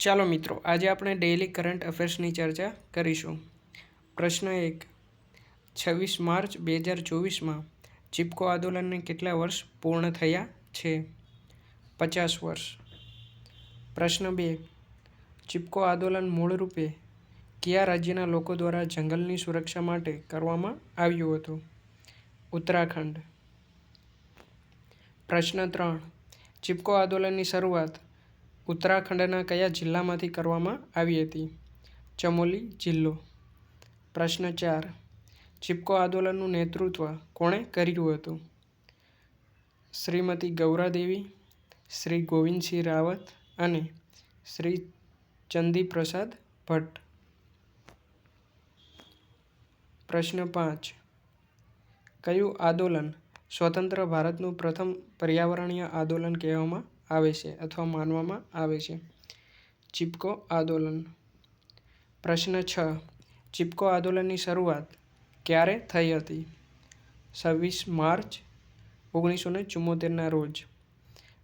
ચાલો મિત્રો, આજે આપણે ડેઇલી કરંટ અફેર્સની ચર્ચા કરીશું. પ્રશ્ન 1. 26 માર્ચ 2024માં ચિપકો આંદોલનને કેટલા વર્ષ પૂર્ણ થયા છે? 50 વર્ષ. પ્રશ્ન 2. ચિપકો આંદોલન મૂળરૂપે કયા રાજ્યના લોકો દ્વારા જંગલની સુરક્ષા માટે કરવામાં આવ્યું હતું? ઉત્તરાખંડ. પ્રશ્ન 3. ચિપકો આંદોલનની શરૂઆત ઉત્તરાખંડના કયા જિલ્લામાંથી કરવામાં આવી હતી? ચમોલી જિલ્લો. પ્રશ્ન 4. ચિપકો આંદોલનનું નેતૃત્વ કોણે કર્યું હતું? શ્રીમતી ગૌરાદેવી, શ્રી ગોવિંદસિંહ રાવત અને શ્રી ચંદી પ્રસાદ ભટ્ટ. પ્રશ્ન 5. કયું આંદોલન સ્વતંત્ર ભારતનું પ્રથમ પર્યાવરણીય આંદોલન કહેવામાં આવે છે અથવા માનવામાં આવે છે? ચિપકો આંદોલન. પ્રશ્ન 6. ચિપકો આંદોલનની શરૂઆત ક્યારે થઈ હતી? 26 માર્ચ 1974ના રોજ.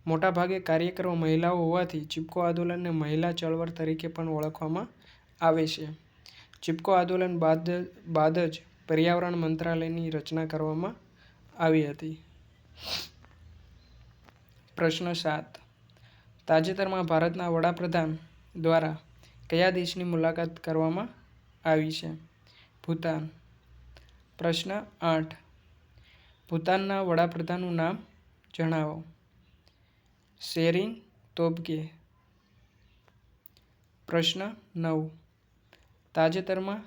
મોટાભાગે કાર્યકરો મહિલાઓ હોવાથી ચિપકો આંદોલનને મહિલા ચળવળ તરીકે પણ ઓળખવામાં આવે છે. ચિપકો આંદોલન બાદ જ પર્યાવરણ મંત્રાલયની રચના કરવામાં આવી હતી. પ્રશ્ન 7. તાજેતરમાં ભારતના વડાપ્રધાન દ્વારા કયા દેશની મુલાકાત કરવામાં આવી છે? ભૂતાન. પ્રશ્ન 8. ભૂતાનના વડાપ્રધાનનું નામ જણાવો. શેરિંગ તોબ્ગે. પ્રશ્ન 9. તાજેતરમાં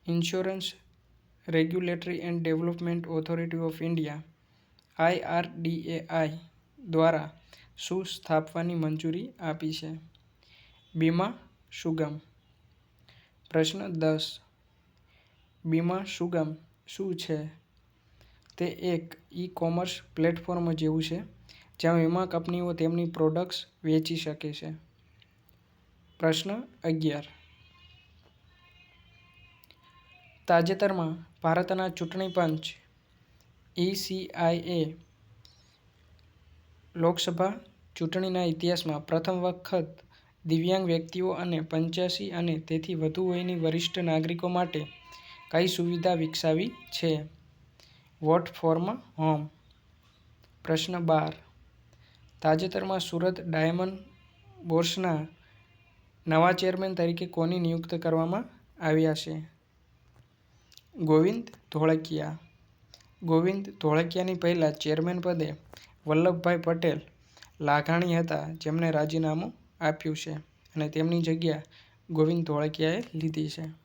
insurance regulatory and development authority of India IRDAI દ્વારા શું સ્થાપવાની મંજૂરી આપી છે? બીમા સુગમ. પ્રશ્ન 10. બીમા સુગમ શું છે? તે એક ઈ-કોમર્સ પ્લેટફોર્મ જેવું છે જ્યાં વીમા કંપનીઓ તેમની પ્રોડક્ટ્સ વેચી શકે છે. પ્રશ્ન 11. તાજેતરમાં ભારતના ચૂંટણી પંચ ECIએ લોકસભા ચૂંટણીના ઇતિહાસમાં પ્રથમ વખત દિવ્યાંગ વ્યક્તિઓ અને 85 અને તેથી વધુ વયની વરિષ્ઠ નાગરિકો માટે કઈ સુવિધા વિકસાવી છે? Vote for home. પ્રશ્ન 12. તાજેતરમાં સુરત ડાયમંડ બોર્સના નવા ચેરમેન તરીકે કોની નિયુક્ત કરવામાં આવ્યા છે? ગોવિંદ ધોળકિયા. ગોવિંદ ધોળકિયાની પહેલા ચેરમેન પદે વલ્લભભાઈ પટેલ લાઘાણી હતા, જેમણે રાજીનામું આપ્યું છે અને તેમની જગ્યા ગોવિંદ ધોળકિયાએ લીધી છે.